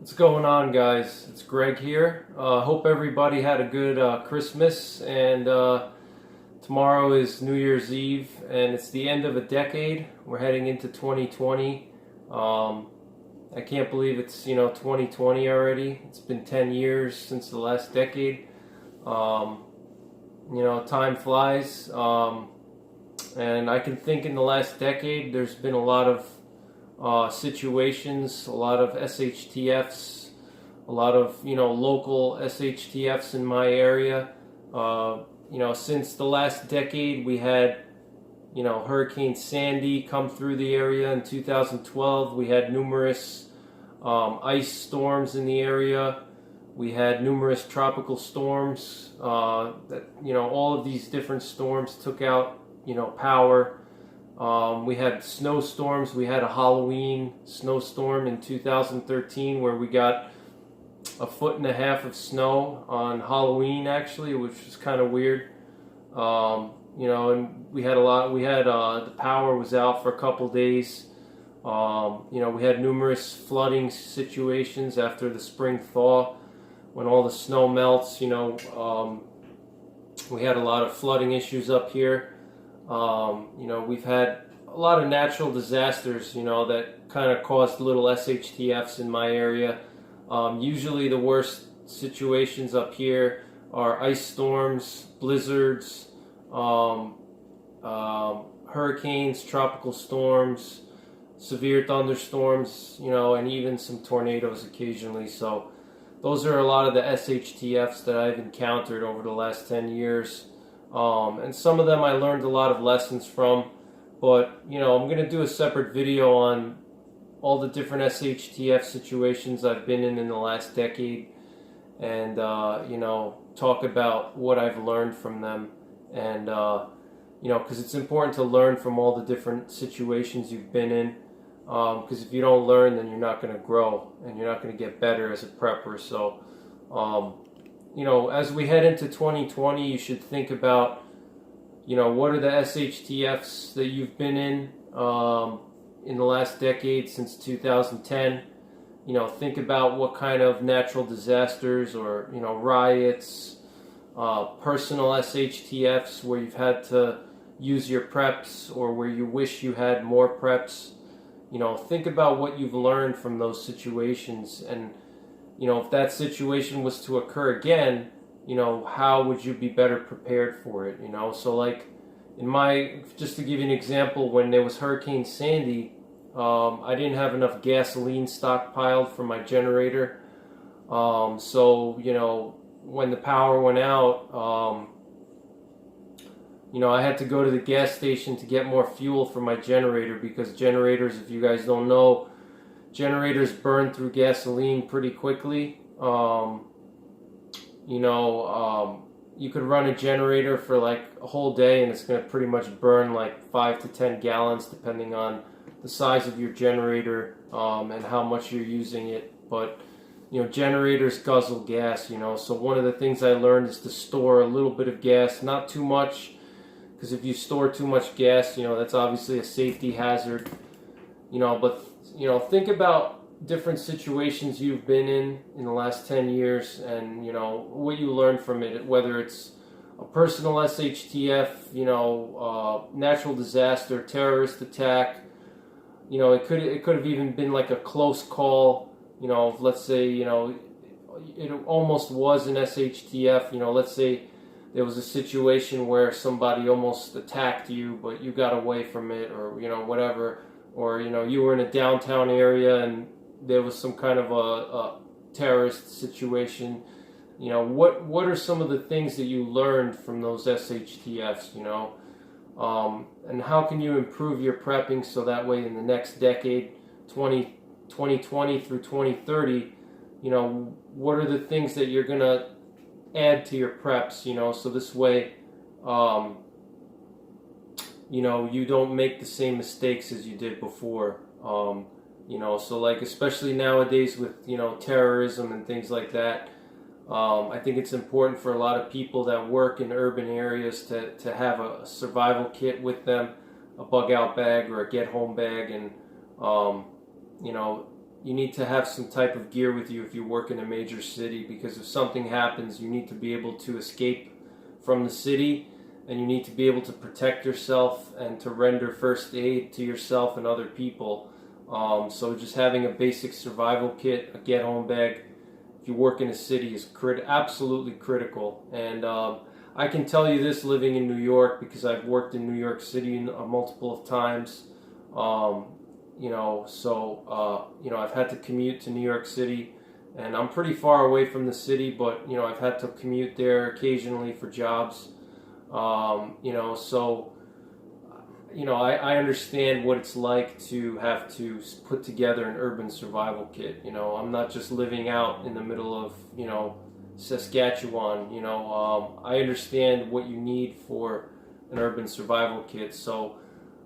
What's going on, guys? It's Greg here. Hope everybody had a good Christmas, and tomorrow is New Year's Eve, and it's the end of a decade. We're heading into 2020. I can't believe it's 2020 already. It's been 10 years since the last decade. Time flies, and I can think in the last decade there's been a lot of situations, a lot of SHTFs, a lot of local SHTFs in my area. Since the last decade, we had Hurricane Sandy come through the area in 2012. We had numerous ice storms in the area. We had numerous tropical storms. All of these different storms took out power. We had snowstorms. We had a Halloween snowstorm in 2013 where we got 1.5 feet of snow on Halloween, actually, which was kind of weird. And we had the power was out for a couple days. We had numerous flooding situations after the spring thaw when all the snow melts. We had a lot of flooding issues up here. We've had a lot of natural disasters, that kind of caused little SHTFs in my area. Usually the worst situations up here are ice storms, blizzards, hurricanes, tropical storms, severe thunderstorms, and even some tornadoes occasionally. So those are a lot of the SHTFs that I've encountered over the last 10 years. And some of them I learned a lot of lessons from, but I'm going to do a separate video on all the different SHTF situations I've been in the last decade, and talk about what I've learned from them, and because it's important to learn from all the different situations you've been in, because if you don't learn, then you're not going to grow and you're not going to get better as a prepper. So as we head into 2020, you should think about, what are the SHTFs that you've been in the last decade since 2010. Think about what kind of natural disasters or, riots, personal SHTFs where you've had to use your preps or where you wish you had more preps. Think about what you've learned from those situations, and if that situation was to occur again, how would you be better prepared for it? So like just to give you an example, when there was Hurricane Sandy, I didn't have enough gasoline stockpiled for my generator. So when the power went out, I had to go to the gas station to get more fuel for my generator, because generators, if you guys don't know, generators burn through gasoline pretty quickly. You could run a generator for like a whole day and it's going to pretty much burn like 5 to 10 gallons depending on the size of your generator and how much you're using it. But generators guzzle gas, so one of the things I learned is to store a little bit of gas, not too much, because if you store too much gas, that's obviously a safety hazard. But think about different situations you've been in the last 10 years, and what you learned from it, whether it's a personal SHTF, natural disaster, terrorist attack. It could have even been like a close call. Let's say it almost was an SHTF. Let's say there was a situation where somebody almost attacked you, but you got away from it, or whatever. Or you were in a downtown area and there was some kind of a terrorist situation. What are some of the things that you learned from those SHTFs? And how can you improve your prepping so that way in the next decade, 2020 through 2030, what are the things that you're gonna add to your preps? So this way, you don't make the same mistakes as you did before. So like, especially nowadays with, terrorism and things like that, I think it's important for a lot of people that work in urban areas to have a survival kit with them, a bug out bag or a get home bag, and, you need to have some type of gear with you if you work in a major city, because if something happens, you need to be able to escape from the city, and you need to be able to protect yourself and to render first aid to yourself and other people. So just having a basic survival kit, a get-home bag, if you work in a city, is absolutely critical. And I can tell you this, living in New York, because I've worked in New York City multiple of times. I've had to commute to New York City, and I'm pretty far away from the city, but I've had to commute there occasionally for jobs. I understand what it's like to have to put together an urban survival kit. I'm not just living out in the middle of Saskatchewan. I understand what you need for an urban survival kit. So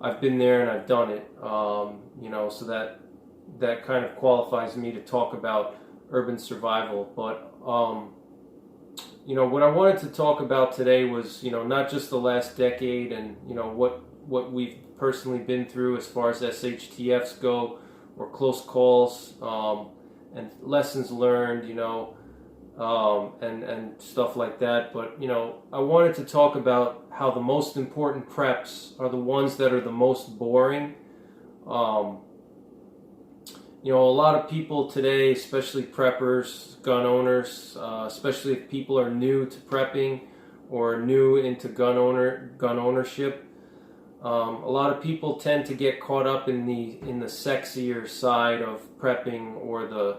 I've been there and I've done it. So that kind of qualifies me to talk about urban survival. But what I wanted to talk about today was not just the last decade and what we've personally been through as far as SHTFs go, or close calls, and lessons learned, and stuff like that. But I wanted to talk about how the most important preps are the ones that are the most boring. A lot of people today, especially preppers, gun owners, especially if people are new to prepping or new into gun ownership, a lot of people tend to get caught up in the sexier side of prepping, or the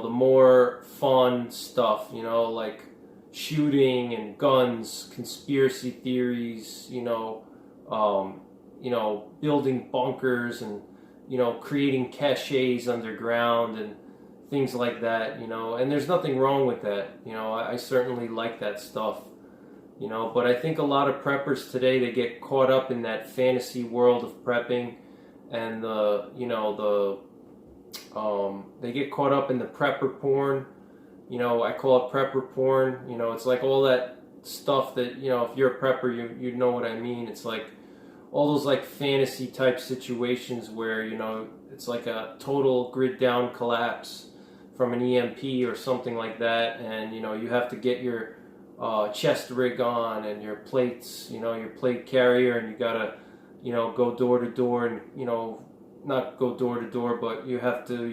more fun stuff, like shooting and guns, conspiracy theories, building bunkers and creating caches underground and things like that, and there's nothing wrong with that. I certainly like that stuff, but I think a lot of preppers today, they get caught up in that fantasy world of prepping, and they get caught up in the prepper porn. I call it prepper porn. It's like all that stuff that, if you're a prepper, you know what I mean. It's like all those like fantasy type situations where, it's like a total grid down collapse from an EMP or something like that. And, you have to get your chest rig on and your plates, your plate carrier, and you gotta, go door to door and, not go door to door, but you have to,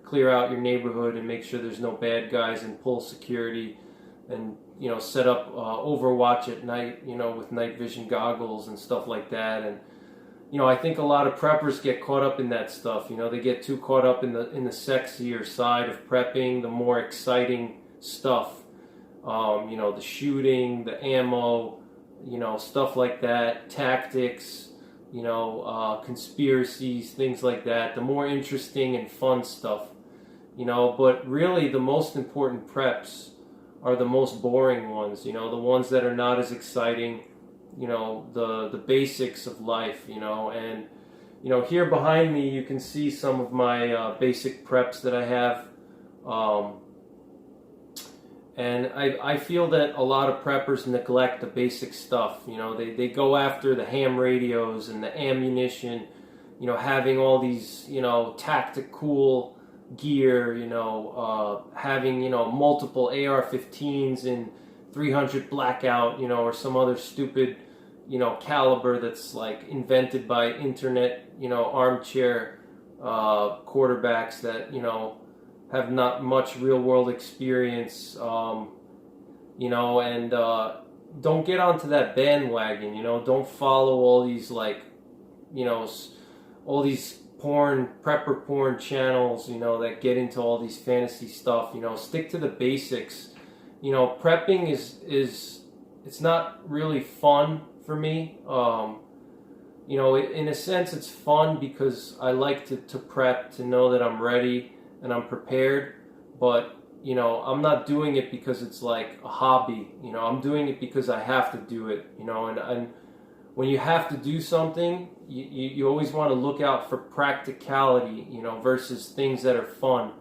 clear out your neighborhood and make sure there's no bad guys, and pull security, and, set up overwatch at night, with night vision goggles and stuff like that. And, I think a lot of preppers get caught up in that stuff. They get too caught up in the sexier side of prepping, the more exciting stuff. The shooting, the ammo, stuff like that, tactics, conspiracies, things like that, the more interesting and fun stuff, but really the most important preps are the most boring ones, the ones that are not as exciting, the basics of life, and, here behind me you can see some of my basic preps that I have. And I feel that a lot of preppers neglect the basic stuff. They go after the ham radios and the ammunition, having all these, tactical gear, having, multiple AR-15s in 300 blackout, or some other stupid, caliber that's like invented by internet, armchair quarterbacks that, have not much real world experience, and don't get onto that bandwagon, don't follow all these like, all these prepper porn channels, that get into all these fantasy stuff. Stick to the basics. Prepping is it's not really fun for me. In a sense it's fun because I like to prep, to know that I'm ready and I'm prepared, but I'm not doing it because it's like a hobby. I'm doing it because I have to do it. And when you have to do something, you always want to look out for practicality, versus things that are fun.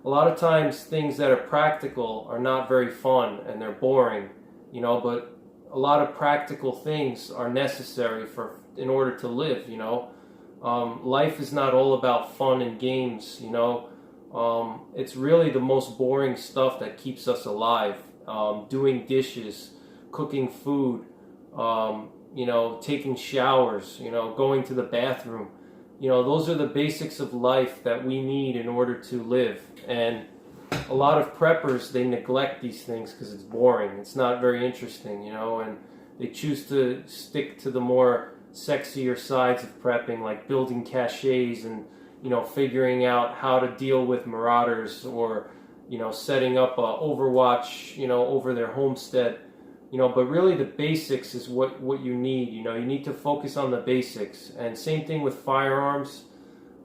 A lot of times things that are practical are not very fun and they're boring, but a lot of practical things are necessary in order to live, Life is not all about fun and games, you know. It's really the most boring stuff that keeps us alive. Doing dishes, cooking food, you know, taking showers, you know, going to the bathroom. You know, those are the basics of life that we need in order to live. And a lot of preppers, they neglect these things because it's boring. It's not very interesting, you know, and they choose to stick to the more sexier sides of prepping, like building caches and, you know, figuring out how to deal with marauders, or, you know, setting up a overwatch, you know, over their homestead. You know, but really the basics is what you need. You know, you need to focus on the basics. And same thing with firearms.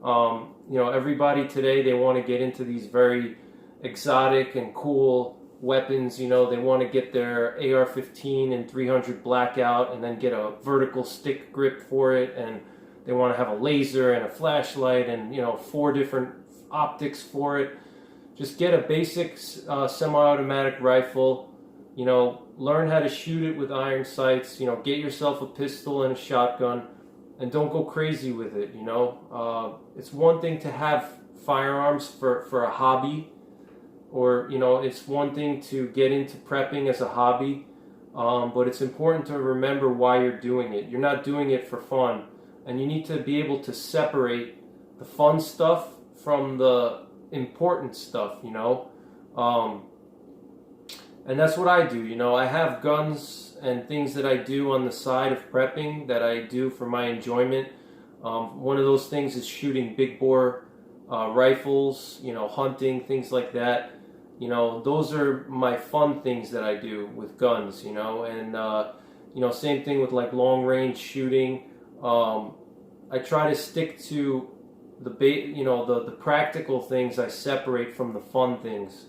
You know, everybody today, they want to get into these very exotic and cool weapons. You know, they want to get their AR-15 and 300 blackout and then get a vertical stick grip for it. And they want to have a laser and a flashlight and, you know, 4 different optics for it. Just get a basic semi-automatic rifle. You know, learn how to shoot it with iron sights. You know, get yourself a pistol and a shotgun, and don't go crazy with it. You know, it's one thing to have firearms for a hobby, or, you know, it's one thing to get into prepping as a hobby, but it's important to remember why you're doing it. You're not doing it for fun, and you need to be able to separate the fun stuff from the important stuff. You know. And that's what I do. You know, I have guns and things that I do on the side of prepping that I do for my enjoyment. One of those things is shooting big bore rifles, you know, hunting, things like that. You know, those are my fun things that I do with guns, you know. And, you know, same thing with like long range shooting. I try to stick to the practical things. I separate from the fun things.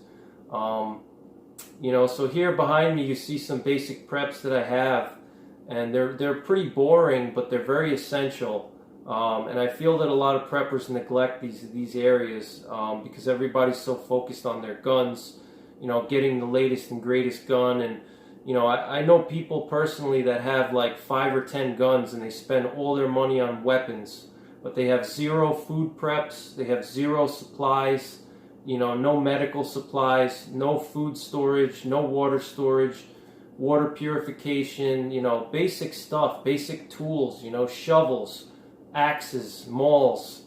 You know, so here behind me you see some basic preps that I have, and they're pretty boring, but they're very essential. And I feel that a lot of preppers neglect these areas because everybody's so focused on their guns, you know, getting the latest and greatest gun. And, you know, I know people personally that have like 5 or 10 guns, and they spend all their money on weapons, but they have 0 food preps, they have 0 supplies. You know, no medical supplies, no food storage, no water storage, water purification, you know, basic stuff, basic tools, you know, shovels, axes, mauls,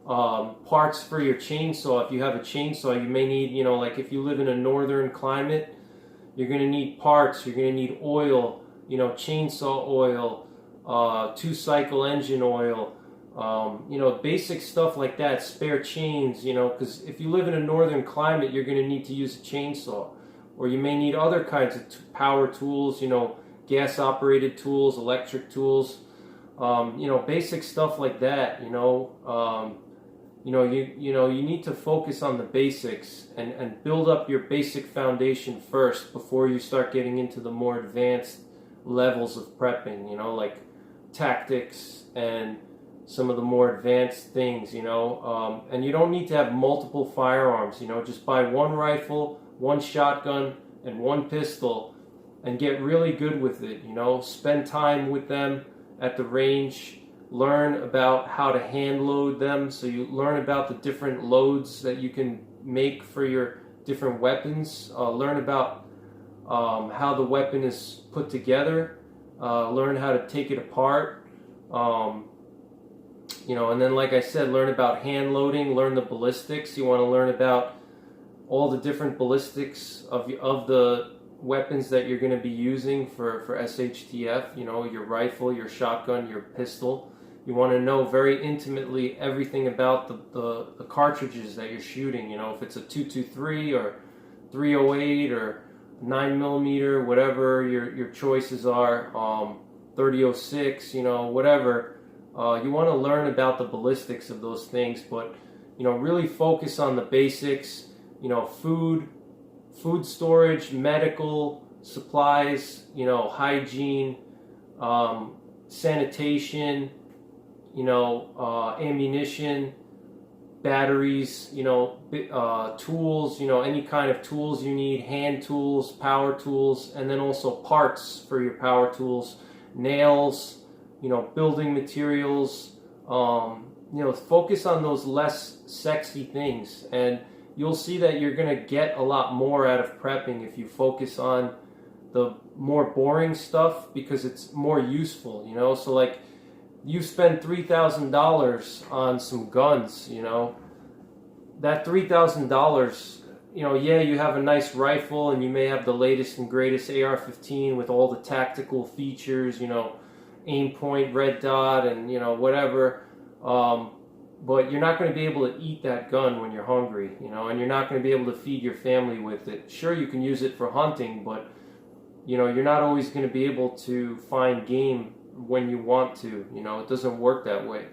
parts for your chainsaw. If you have a chainsaw, you may need, you know, like if you live in a northern climate, you're going to need parts, you're going to need oil, you know, chainsaw oil, 2-cycle engine oil, you know, basic stuff like that, spare chains, you know, because if you live in a northern climate, you're going to need to use a chainsaw. Or you may need other kinds of power tools, you know, gas-operated tools, electric tools, you know, basic stuff like that, you know. You need to focus on the basics and build up your basic foundation first before you start getting into the more advanced levels of prepping, you know, like tactics and some of the more advanced things, you know. And you don't need to have multiple firearms, you know. Just buy 1 rifle, 1 shotgun, and 1 pistol, and get really good with it, you know. Spend time with them at the range. Learn about how to hand load them, so you learn about the different loads that you can make for your different weapons. Learn about how the weapon is put together. Learn how to take it apart. You know, and then, like I said, learn about hand loading, learn the ballistics. You want to learn about all the different ballistics of the weapons that you're going to be using for SHTF, you know, your rifle, your shotgun, your pistol. You want to know very intimately everything about the cartridges that you're shooting, you know, if it's a 223 or 308 or 9mm, whatever your choices are, 3006, you know, whatever. You want to learn about the ballistics of those things, but, you know, really focus on the basics, you know, food storage, medical supplies, you know, hygiene, sanitation, you know, ammunition, batteries, you know, tools, you know, any kind of tools you need, hand tools, power tools, and then also parts for your power tools, nails, you know, building materials, Focus on those less sexy things, and you'll see that you're going to get a lot more out of prepping if you focus on the more boring stuff, because it's more useful, So like, you spend $3,000 on some guns, that $3,000, yeah, you have a nice rifle and you may have the latest and greatest AR-15 with all the tactical features, aim point, red dot, and whatever. But you're not going to be able to eat that gun when you're hungry, and you're not going to be able to feed your family with it. Sure, you can use it for hunting, but you're not always going to be able to find game when you want to. It doesn't work that way.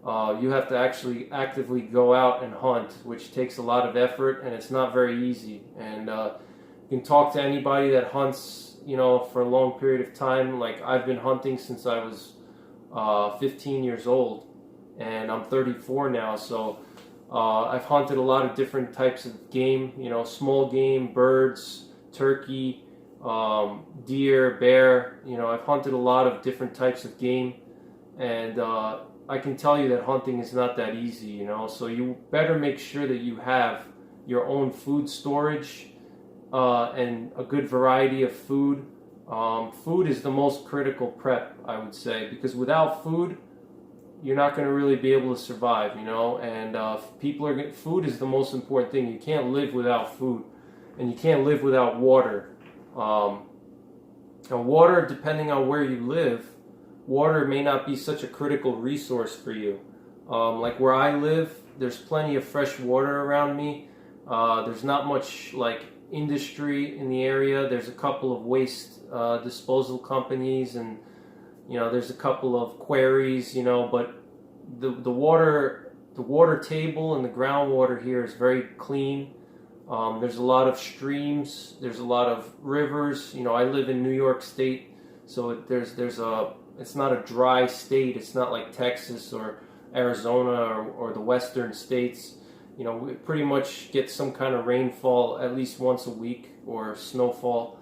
You have to actually actively go out and hunt, which takes a lot of effort, and it's not very easy. And you can talk to anybody that hunts, for a long period of time. Like, I've been hunting since I was 15 years old, and I'm 34 now, so I've hunted a lot of different types of game, small game, birds, turkey, deer, bear. I've hunted a lot of different types of game, and I can tell you that hunting is not that easy, so you better make sure that you have your own food storage and a good variety of food. Food is the most critical prep, I would say, because without food, you're not going to really be able to survive, and food is the most important thing. You can't live without food, and you can't live without water. Now, water, depending on where you live, water may not be such a critical resource for you. Like where I live, there's plenty of fresh water around me. There's not much like industry in the area. There's a couple of waste disposal companies, and there's a couple of quarries, but the water table and the groundwater here is very clean. There's a lot of streams. There's a lot of rivers. I live in New York State, so it's not a dry state. It's not like Texas or Arizona or the western states. We pretty much get some kind of rainfall at least once a week, or snowfall.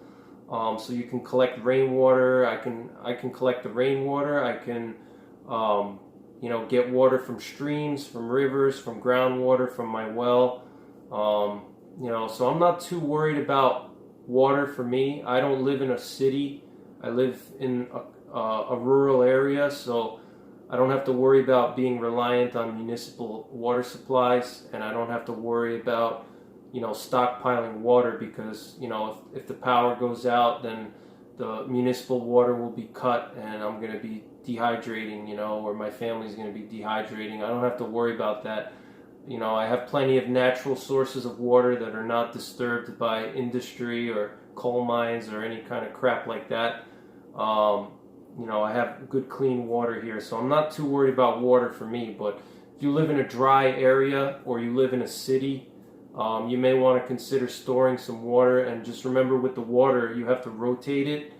So you can collect rainwater. I can collect the rainwater. I can get water from streams, from rivers, from groundwater, from my well. So I'm not too worried about water for me. I don't live in a city. I live in a rural area, so I don't have to worry about being reliant on municipal water supplies, and I don't have to worry about stockpiling water, because if the power goes out, then the municipal water will be cut, and I'm going to be dehydrating, or my family's going to be dehydrating. I don't have to worry about that. I have plenty of natural sources of water that are not disturbed by industry or coal mines or any kind of crap like that. I have good clean water here, so I'm not too worried about water for me. But if you live in a dry area, or you live in a city, you may want to consider storing some water. And just remember, with the water, you have to rotate it.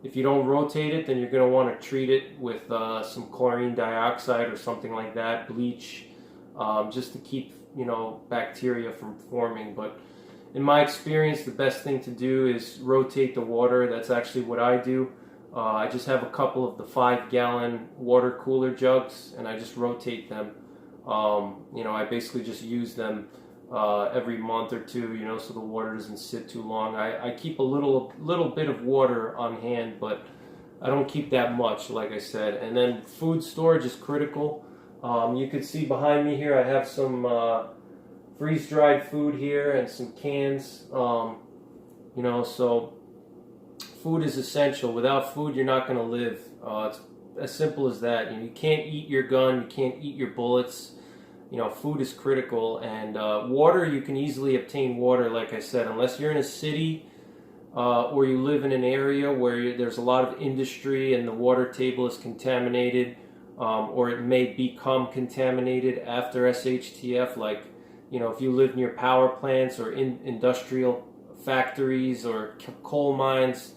If you don't rotate it, then you're going to want to treat it with some chlorine dioxide or something like that, bleach, just to keep bacteria from forming. But in my experience, the best thing to do is rotate the water. That's actually what I do. I just have a couple of the 5-gallon water cooler jugs, and I just rotate them. I basically just use them every month or two, so the water doesn't sit too long. I keep a little bit of water on hand, but I don't keep that much, like I said. And then food storage is critical. You can see behind me here, I have some freeze-dried food here and some cans. So food is essential. Without food, you're not going to live. It's as simple as that. You can't eat your gun. You can't eat your bullets. Food is critical. And water, you can easily obtain water, like I said, unless you're in a city or you live in an area where there's a lot of industry and the water table is contaminated, or it may become contaminated after SHTF. Like, if you live near power plants or industrial factories or coal mines,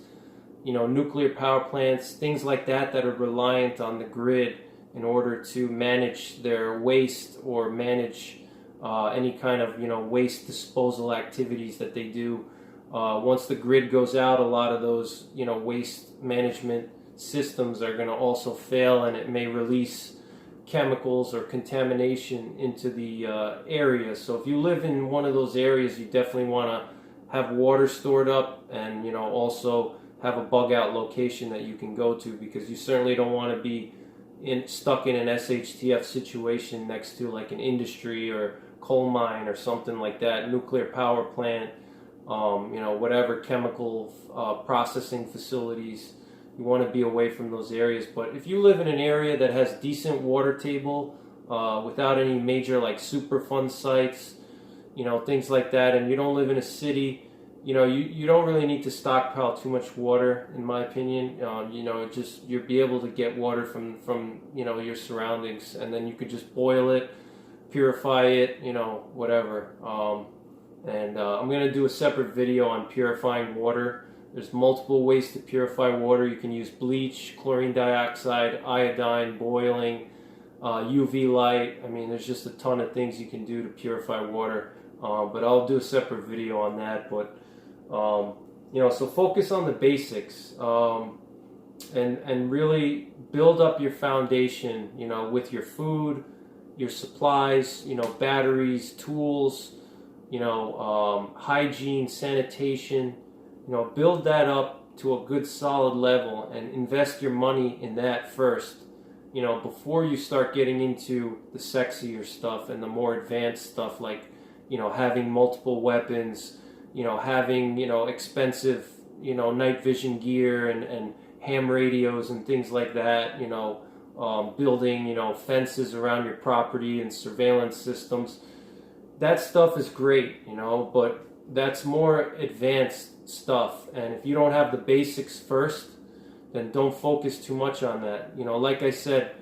nuclear power plants, things like that are reliant on the grid in order to manage their waste or manage any kind of waste disposal activities that they do. Once the grid goes out, a lot of those waste management systems are going to also fail, and it may release chemicals or contamination into the area. So if you live in one of those areas, you definitely want to have water stored up, and also have a bug out location that you can go to, because you certainly don't want to be stuck in an SHTF situation next to like an industry or coal mine or something like that, nuclear power plant, whatever chemical processing facilities. You want to be away from those areas. But if you live in an area that has decent water table, without any major like Superfund sites, things like that, and you don't live in a city, you don't really need to stockpile too much water, in my opinion. Just you'll be able to get water from your surroundings, and then you could just boil it, purify it, whatever. I'm going to do a separate video on purifying water. There's multiple ways to purify water. You can use bleach, chlorine dioxide, iodine, boiling, UV light. I mean, there's just a ton of things you can do to purify water. But I'll do a separate video on that. But so focus on the basics, and really build up your foundation. With your food, your supplies, batteries, tools, hygiene, sanitation. Build that up to a good solid level and invest your money in that first, before you start getting into the sexier stuff and the more advanced stuff, like, having multiple weapons, having, expensive, night vision gear and ham radios and things like that, building, fences around your property and surveillance systems. That stuff is great, but that's more advanced stuff, and if you don't have the basics first, then don't focus too much on that. Like I said,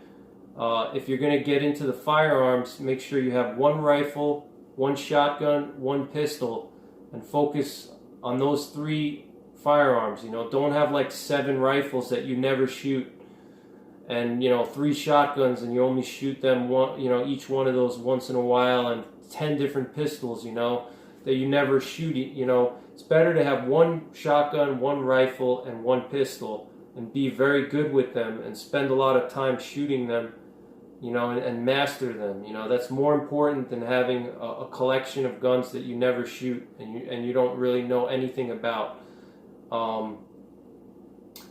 if you're going to get into the firearms, make sure you have one rifle, one shotgun, one pistol, and focus on those 3 firearms. Don't have like 7 rifles that you never shoot, and 3 shotguns and you only shoot them each one of those once in a while, and 10 different pistols that you never shoot. It's better to have one shotgun, one rifle, and one pistol, and be very good with them and spend a lot of time shooting them, and master them. That's more important than having a collection of guns that you never shoot and you don't really know anything about. And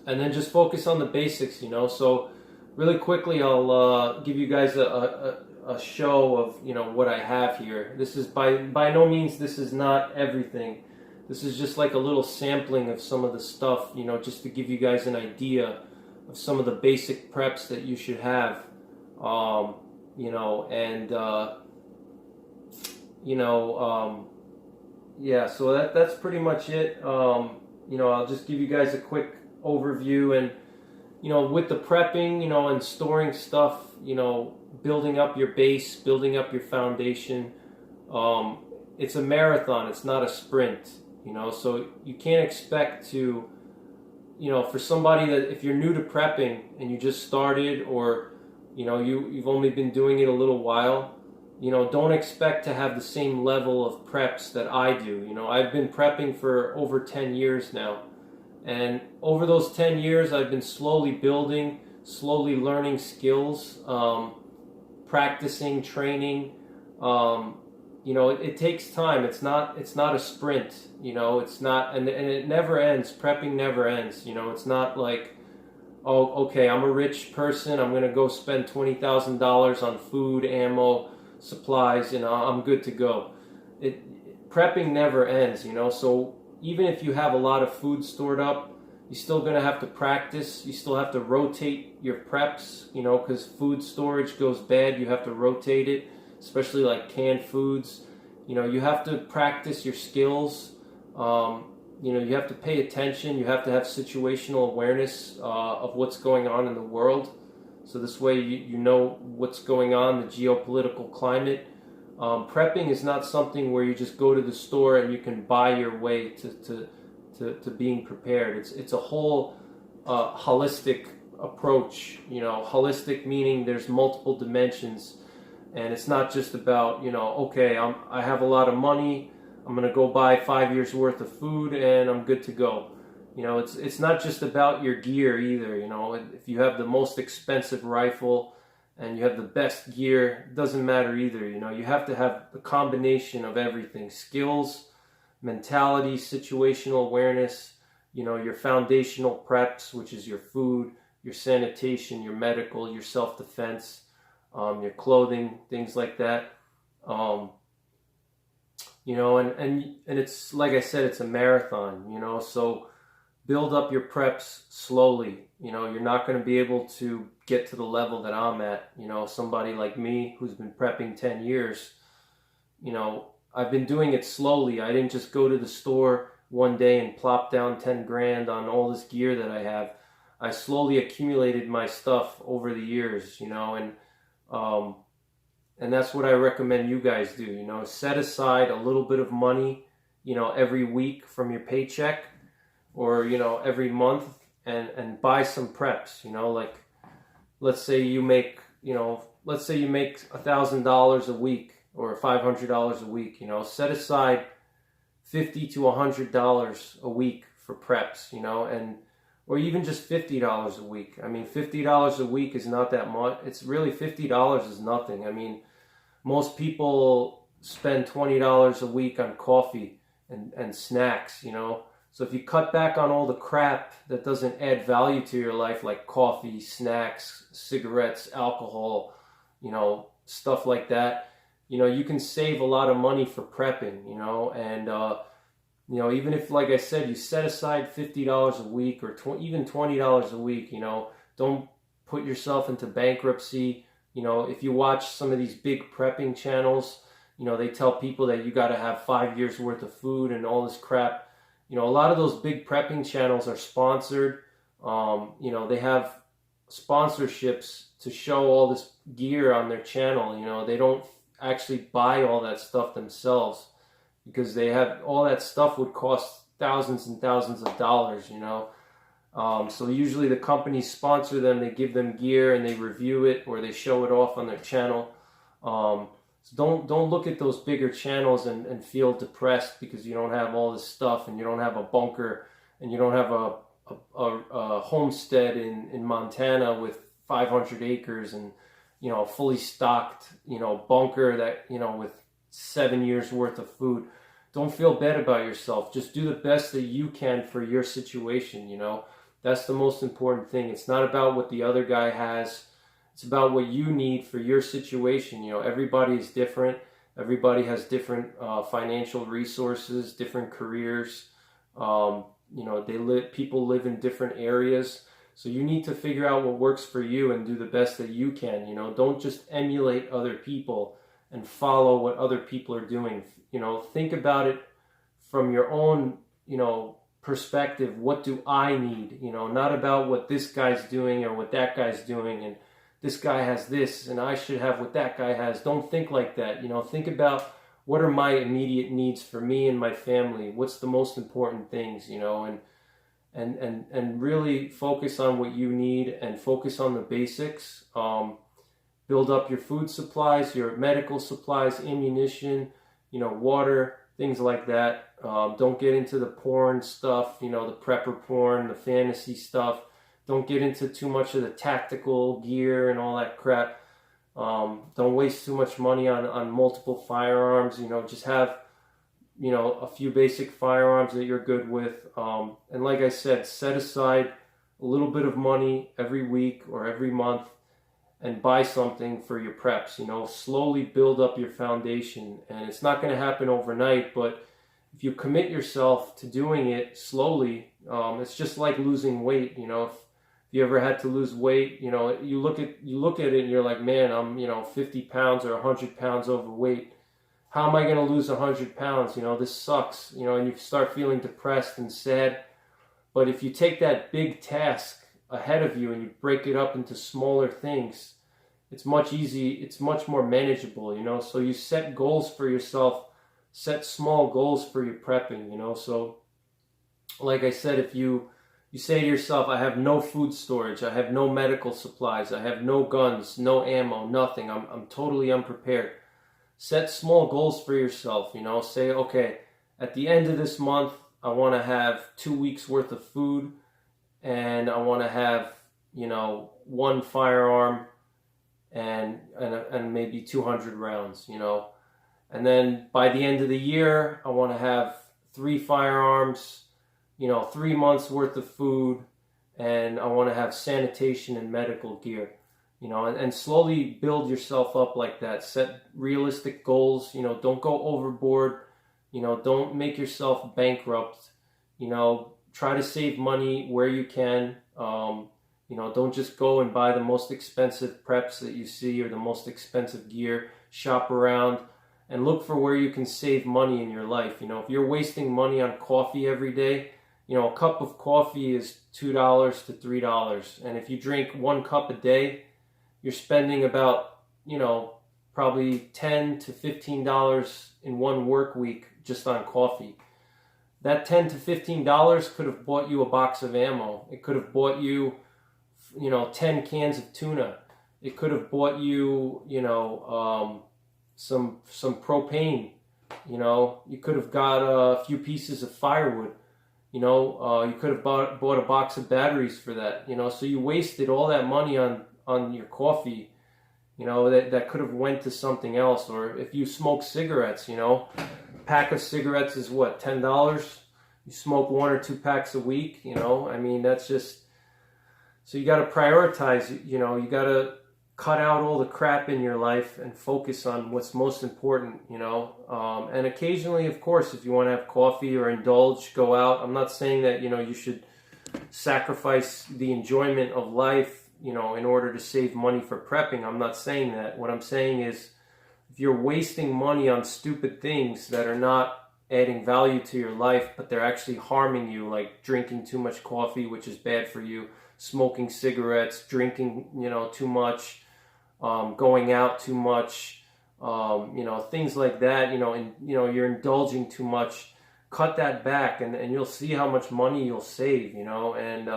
then just focus on the basics. So really quickly, I'll give you guys a show of what I have here. This is by no means, this is not everything. This is just like a little sampling of some of the stuff, just to give you guys an idea of some of the basic preps that you should have. Yeah, so that's pretty much it. I'll just give you guys a quick overview, and with the prepping, and storing stuff, building up your base, building up your foundation. It's a marathon, it's not a sprint, so you can't expect to, for somebody that, if you're new to prepping and you just started, or, you've only been doing it a little while, don't expect to have the same level of preps that I do. I've been prepping for over 10 years now, and over those 10 years, I've been slowly building, slowly learning skills, practicing, training. It takes time. It's not a sprint. It's not, and it never ends. Prepping never ends. It's not like, oh, okay, I'm a rich person, I'm gonna go spend $20,000 on food, ammo, supplies, I'm good to go. Prepping never ends. So even if you have a lot of food stored up, you're still going to have to practice. You still have to rotate your preps, because food storage goes bad. You have to rotate it, especially like canned foods. You have to practice your skills. You have to pay attention. You have to have situational awareness of what's going on in the world. So this way you know what's going on, the geopolitical climate. Prepping is not something where you just go to the store and you can buy your way to being prepared. It's a whole holistic approach. Holistic meaning there's multiple dimensions, and it's not just about okay, I have a lot of money, I'm gonna go buy 5 years worth of food and I'm good to go. It's not just about your gear either. If you have the most expensive rifle and you have the best gear, it doesn't matter either. You have to have a combination of everything: skills, mentality, situational awareness, your foundational preps, which is your food, your sanitation, your medical, your self-defense, your clothing, things like that. And it's like I said, it's a marathon, so build up your preps slowly. You're not going to be able to get to the level that I'm at. Somebody like me who's been prepping 10 years, I've been doing it slowly. I didn't just go to the store one day and plop down 10 grand on all this gear that I have. I slowly accumulated my stuff over the years, and that's what I recommend you guys do. Set aside a little bit of money, every week from your paycheck, or, every month, and buy some preps. Like, let's say you make $1,000 a week or $500 a week. Set aside $50 to $100 a week for preps, or even just $50 a week. I mean, $50 a week is not that much. It's really, $50 is nothing. I mean, most people spend $20 a week on coffee and snacks, So if you cut back on all the crap that doesn't add value to your life, like coffee, snacks, cigarettes, alcohol, stuff like that, you can save a lot of money for prepping, and even if, like I said, you set aside $50 a week or even $20 a week, don't put yourself into bankruptcy. If you watch some of these big prepping channels, they tell people that you got to have 5 years worth of food and all this crap. A lot of those big prepping channels are sponsored. They have sponsorships to show all this gear on their channel. They don't actually buy all that stuff themselves, because they have all that stuff would cost thousands and thousands of dollars, so usually the companies sponsor them, they give them gear and they review it, or they show it off on their channel. So don't look at those bigger channels and feel depressed because you don't have all this stuff, and you don't have a bunker, and you don't have a homestead in Montana with 500 acres and, a fully stocked, bunker that, with 7 years worth of food. Don't feel bad about yourself. Just do the best that you can for your situation, That's the most important thing. It's not about what the other guy has. It's about what you need for your situation. Everybody is different. Everybody has different financial resources, different careers. People live in different areas. So you need to figure out what works for you and do the best that you can. Don't just emulate other people and follow what other people are doing. Think about it from your own, perspective. What do I need? Not about what this guy's doing or what that guy's doing, and this guy has this and I should have what that guy has. Don't think like that. Think about, what are my immediate needs for me and my family? What's the most important things, and really focus on what you need and focus on the basics. Build up your food supplies, your medical supplies, ammunition, water, things like that. Don't get into the porn stuff, the prepper porn, the fantasy stuff. Don't get into too much of the tactical gear and all that crap. Don't waste too much money on multiple firearms. Just have, a few basic firearms that you're good with. And like I said, set aside a little bit of money every week or every month and buy something for your preps. Slowly build up your foundation. And it's not going to happen overnight, but if you commit yourself to doing it slowly, it's just like losing weight. If you ever had to lose weight, you look at it and you're like, man, I'm 50 pounds or 100 pounds overweight. How am I going to lose 100 pounds? This sucks. And you start feeling depressed and sad. But if you take that big task ahead of you and you break it up into smaller things, it's much more manageable. So you set goals for yourself. Set small goals for your prepping, So, like I said, if you say to yourself, I have no food storage, I have no medical supplies, I have no guns, no ammo, nothing, I'm totally unprepared. Set small goals for yourself, Say, okay, at the end of this month, I want to have 2 weeks worth of food, and I want to have, one firearm, and maybe 200 rounds, you know. And then by the end of the year, I want to have 3 firearms, you know, 3 months worth of food, and I want to have sanitation and medical gear, you know, and slowly build yourself up like that. Set realistic goals, you know, don't go overboard, you know, don't make yourself bankrupt, you know, try to save money where you can. You know, don't just go and buy the most expensive preps that you see or the most expensive gear. Shop around and look for where you can save money in your life. You know, if you're wasting money on coffee every day, you know, a cup of coffee is $2 to $3. And if you drink 1 cup a day, you're spending about, you know, probably $10 to $15 in 1 work week just on coffee. That $10 to $15 could have bought you a box of ammo. It could have bought you, you know, 10 cans of tuna. It could have bought you, you know, some propane. You know, you could have got a few pieces of firewood. You know, you could have bought a box of batteries for that. You know, so you wasted all that money on your coffee. You know, that could have went to something else. Or if you smoke cigarettes, you know, a pack of cigarettes is what, $10? You smoke 1 or 2 packs a week. You know, I mean, that's just. So you got to prioritize, you know, you got to cut out all the crap in your life and focus on what's most important, you know. And occasionally, of course, if you want to have coffee or indulge, go out. I'm not saying that, you know, you should sacrifice the enjoyment of life, you know, in order to save money for prepping. I'm not saying that. What I'm saying is if you're wasting money on stupid things that are not adding value to your life, but they're actually harming you, like drinking too much coffee, which is bad for you, smoking cigarettes, drinking, you know, too much, going out too much, you know, things like that, you know, and, you know, you're indulging too much, cut that back and you'll see how much money you'll save, you know, and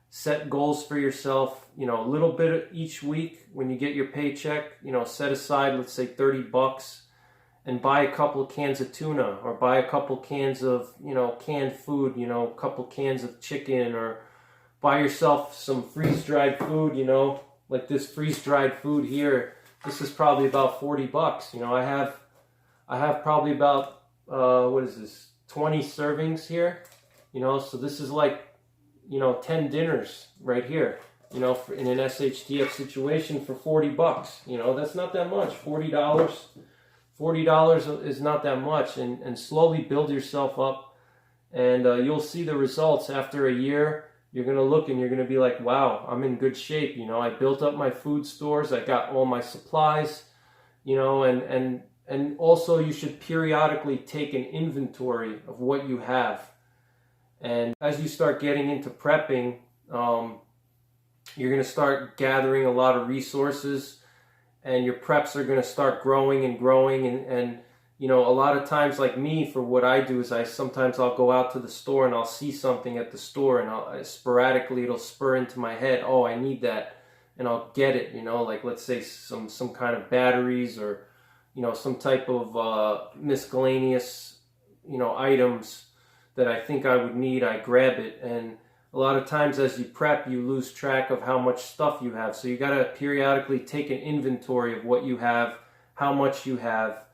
set goals for yourself, you know, a little bit each week when you get your paycheck, you know, set aside, let's say $30 and buy a couple of cans of tuna or buy a couple cans of, you know, canned food, you know, a couple cans of chicken, or buy yourself some freeze-dried food, you know, like this freeze-dried food here. This is probably about $40. You know, I have probably about, what is this, 20 servings here, you know, so this is like, you know, 10 dinners right here, you know, in an SHTF situation for $40. You know, that's not that much. $40 is not that much, and slowly build yourself up, and you'll see the results after a year. You're going to look and you're going to be like, wow, I'm in good shape. You know, I built up my food stores. I got all my supplies, you know, and also you should periodically take an inventory of what you have. And as you start getting into prepping, you're going to start gathering a lot of resources, and your preps are going to start growing and growing. And you know, a lot of times, like me, for what I do is I'll go out to the store and I'll see something at the store, and sporadically it'll spur into my head, oh, I need that, and I'll get it, you know, like let's say some kind of batteries, or, you know, some type of miscellaneous, you know, items that I think I would need. I grab it, and a lot of times as you prep, you lose track of how much stuff you have. So you got to periodically take an inventory of what you have, how much you have,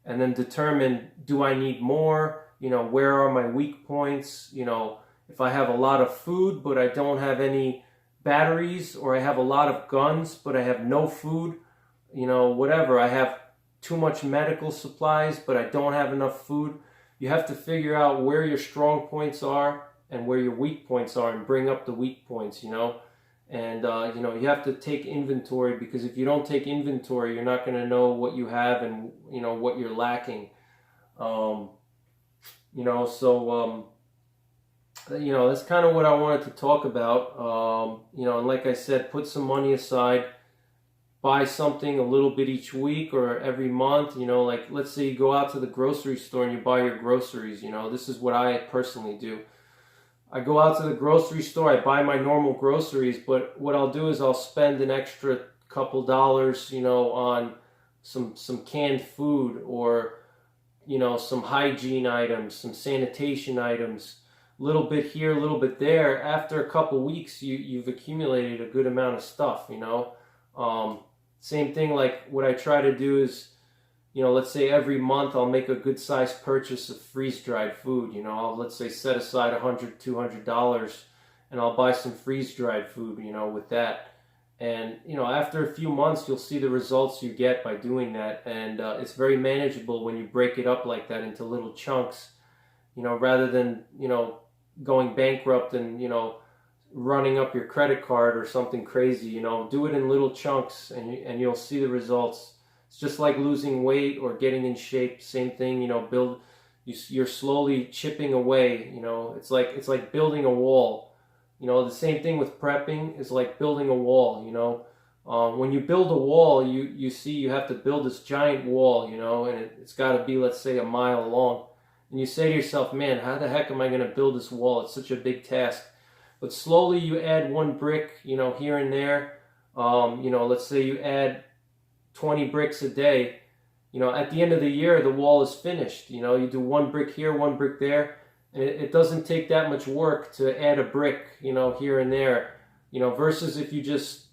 and then determine, do I need more? You know, where are my weak points? You know, if I have a lot of food, but I don't have any batteries, or I have a lot of guns, but I have no food, you know, whatever. I have too much medical supplies, but I don't have enough food. You have to figure out where your strong points are and where your weak points are, and bring up the weak points, you know. And, you know, you have to take inventory, because if you don't take inventory, you're not going to know what you have and, you know, what you're lacking. You know, so, you know, that's kind of what I wanted to talk about. You know, and like I said, put some money aside, buy something a little bit each week or every month. You know, like let's say you go out to the grocery store and you buy your groceries. You know, this is what I personally do. I go out to the grocery store, I buy my normal groceries, but what I'll do is I'll spend an extra couple dollars, you know, on some canned food, or, you know, some hygiene items, some sanitation items, a little bit here, a little bit there. After a couple weeks, you've accumulated a good amount of stuff, you know. Same thing, like what I try to do is, let's say every month I'll make a good sized purchase of freeze-dried food. I'll, let's say, set aside $100, $200, and I'll buy some freeze-dried food, with that. And, after a few months, you'll see the results you get by doing that. And it's very manageable when you break it up like that into little chunks, rather than, going bankrupt and, running up your credit card or something crazy. Do it in little chunks, and you'll see the results. It's just like losing weight or getting in shape. Same thing, you're slowly chipping away. It's like building a wall. The same thing with prepping is like building a wall. When you build a wall, you see you have to build this giant wall, and it's got to be, let's say, a mile long. And you say to yourself, man, how the heck am I going to build this wall? It's such a big task. But slowly you add one brick, here and there. Let's say you add 20 bricks a day. At the end of the year, the wall is finished. You do one brick here, one brick there. And it doesn't take that much work to add a brick, here and there. Versus if you just,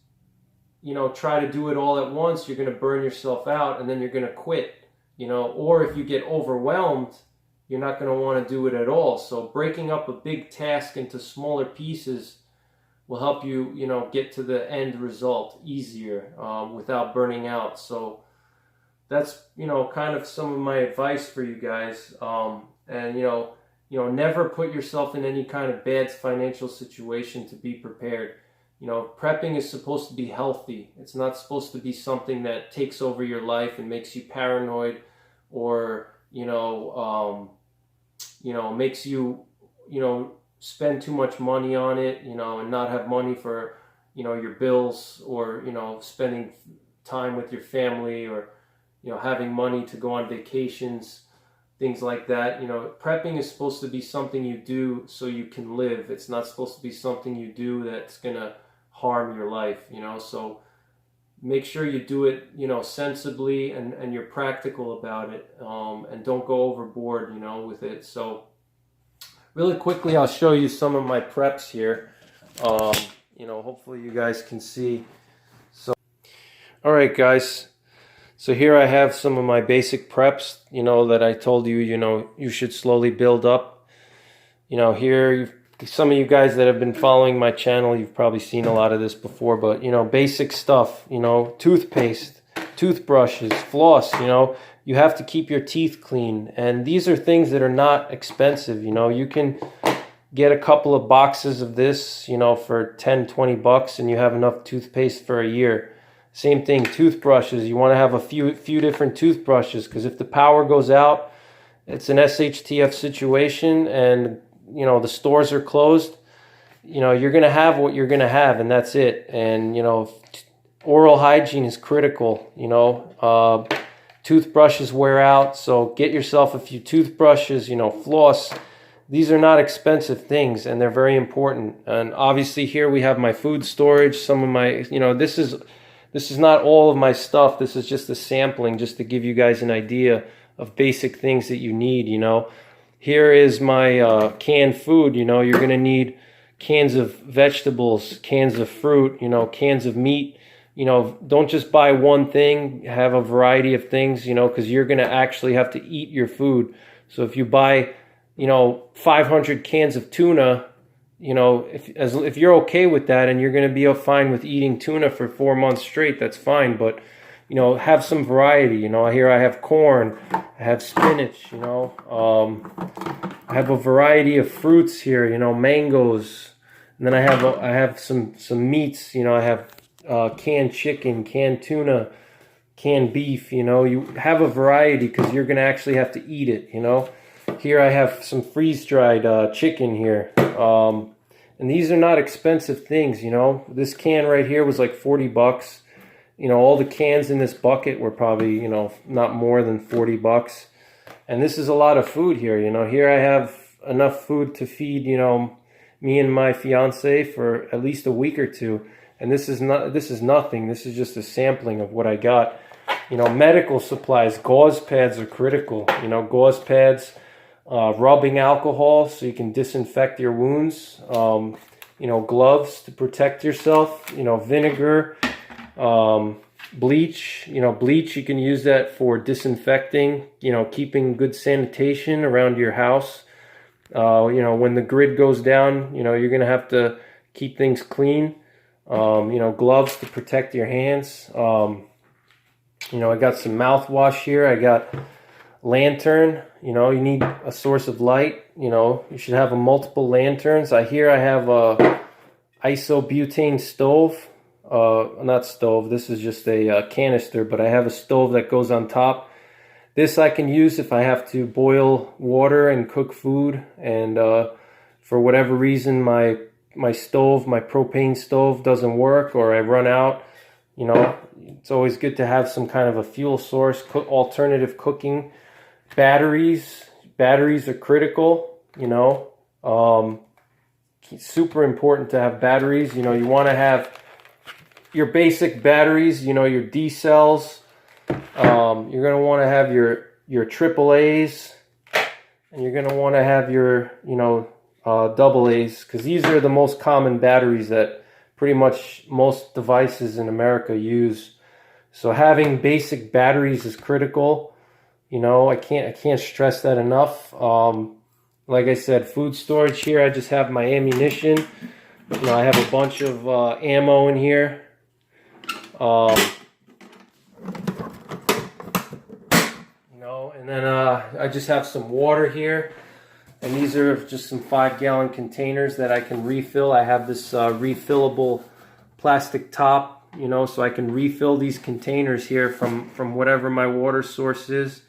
try to do it all at once, you're going to burn yourself out and then you're going to quit. Or if you get overwhelmed, you're not going to want to do it at all. So breaking up a big task into smaller pieces will help you, get to the end result easier without burning out. So that's, kind of some of my advice for you guys. And, never put yourself in any kind of bad financial situation to be prepared. Prepping is supposed to be healthy. It's not supposed to be something that takes over your life and makes you paranoid or, makes you, spend too much money on it, and not have money for, your bills or, spending time with your family or, having money to go on vacations, things like that. Prepping is supposed to be something you do so you can live. It's not supposed to be something you do that's going to harm your life, so make sure you do it, sensibly and you're practical about it, and don't go overboard, with it. So really quickly, I'll show you some of my preps here. Hopefully you guys can see. So, all right, guys. So here I have some of my basic preps, that I told you, you should slowly build up. Here, some of you guys that have been following my channel, you've probably seen a lot of this before, but, basic stuff, toothpaste, toothbrushes, floss, you have to keep your teeth clean. And these are things that are not expensive. You can get a couple of boxes of this, for 10, 20 bucks, and you have enough toothpaste for a year. Same thing, toothbrushes. You want to have a few different toothbrushes, because if the power goes out, it's an SHTF situation, and the stores are closed. You're going to have what you're going to have, and that's it. And oral hygiene is critical. Toothbrushes wear out, so get yourself a few toothbrushes. Floss. These are not expensive things, and they're very important. And obviously, here we have my food storage. Some of my, This is not all of my stuff. This is just a sampling, just to give you guys an idea of basic things that you need, Here is my canned food. You're going to need cans of vegetables, cans of fruit, cans of meat. Don't just buy one thing. Have a variety of things, because you're going to actually have to eat your food. So if you buy, 500 cans of tuna, if you're okay with that and you're going to be fine with eating tuna for 4 months straight, that's fine. But, have some variety. Here I have corn, I have spinach, I have a variety of fruits here, mangoes. And then I have some meats, I have canned chicken, canned tuna, canned beef. You have a variety because you're going to actually have to eat it, Here I have some freeze-dried chicken here. And these are not expensive things, This can right here was like 40 bucks. All the cans in this bucket were probably, not more than 40 bucks. And this is a lot of food here, Here I have enough food to feed, me and my fiance for at least a week or two. And this is nothing. This is just a sampling of what I got. Medical supplies, gauze pads are critical. Gauze pads, rubbing alcohol so you can disinfect your wounds, gloves to protect yourself, vinegar, bleach. Bleach, you can use that for disinfecting, keeping good sanitation around your house. When the grid goes down, you're going to have to keep things clean. Gloves to protect your hands. I got some mouthwash here. I got lantern. You need a source of light. You should have multiple lanterns. I have a isobutane stove. Not stove. This is just a canister, but I have a stove that goes on top. This I can use if I have to boil water and cook food, and for whatever reason my propane stove doesn't work, or I run out. It's always good to have some kind of a fuel source, alternative cooking. Batteries are critical. Super important to have batteries. You want to have your basic batteries, your D cells. You're going to want to have your triple A's, and you're going to want to have your double A's, because these are the most common batteries that pretty much most devices in America use. So having basic batteries is critical. I can't stress that enough. Like I said, food storage here. I just have my ammunition. I have a bunch of ammo in here. And then I just have some water here, and these are just some 5-gallon containers that I can refill. I have this refillable plastic top, so I can refill these containers here from whatever my water source is.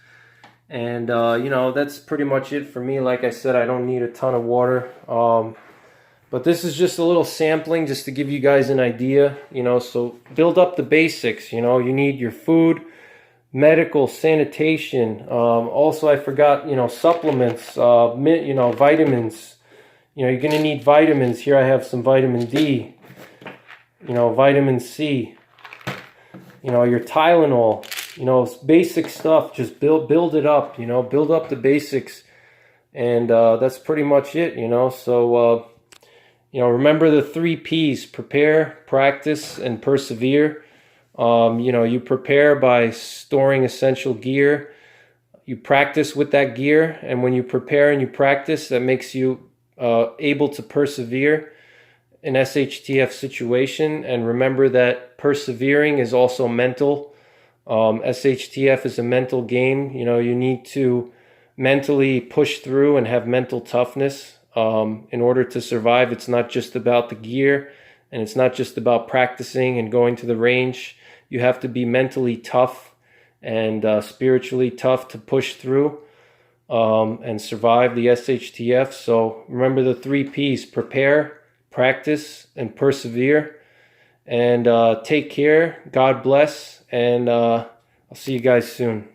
And that's pretty much it for me. Like I said, I don't need a ton of water. But this is just a little sampling just to give you guys an idea, so build up the basics. You need your food, medical, sanitation. Also, I forgot, supplements, vitamins. You're going to need vitamins. Here I have some vitamin D, vitamin C, your Tylenol, basic stuff. Just build it up, build up the basics. And that's pretty much it, so remember the 3 P's: prepare, practice, and persevere. You prepare by storing essential gear. You practice with that gear, and when you prepare and you practice, that makes you able to persevere in SHTF situation. And remember that persevering is also mental. SHTF is a mental game. You need to mentally push through and have mental toughness in order to survive. It's not just about the gear, and it's not just about practicing and going to the range. You have to be mentally tough and spiritually tough to push through and survive the SHTF. So remember the 3 P's: prepare, practice, and persevere. And take care. God bless. And I'll see you guys soon.